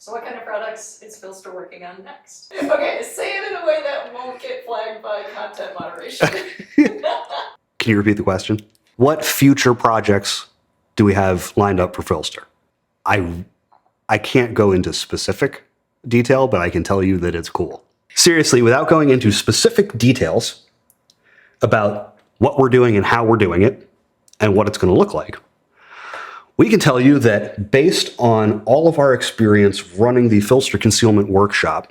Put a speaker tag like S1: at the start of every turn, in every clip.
S1: So what kind of products is PHLster working on next? Okay, say it in a way that won't get flagged by content moderation.
S2: Can you repeat the question? What future projects do we have lined up for PHLster? I can't go into specific detail, but I can tell you that it's cool. Seriously, without going into specific details about what we're doing and how we're doing it and what it's going to look like, we can tell you that based on all of our experience running the PHLster Concealment Workshop,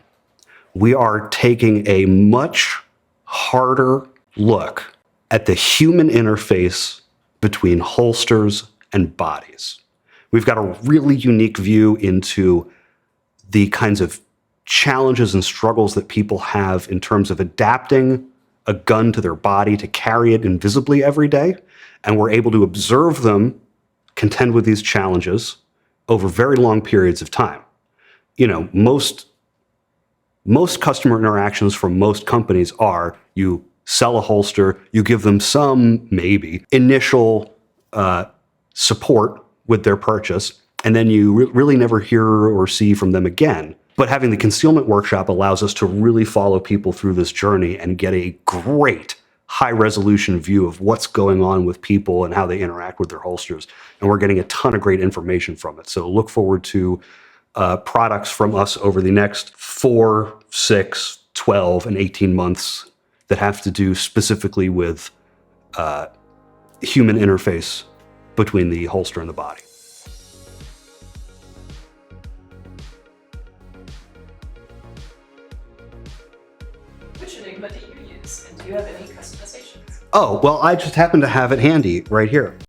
S2: we are taking a much harder look at the human interface between holsters and bodies. We've got a really unique view into the kinds of challenges and struggles that people have in terms of adapting a gun to their body to carry it invisibly every day. And we're able to observe them contend with these challenges over very long periods of time. You know, most customer interactions from most companies are you sell a holster, you give them some, maybe, initial support with their purchase, and then you really never hear or see from them again. But having the Concealment Workshop allows us to really follow people through this journey and get a great high-resolution view of what's going on with people and how they interact with their holsters. And we're getting a ton of great information from it. So look forward to products from us over the next 4, 6, 12, and 18 months that have to do specifically with human interface between the holster and the body.
S1: Which Enigma do you use, and do you have any customizations?
S2: Oh, well, I just happen to have it handy right here.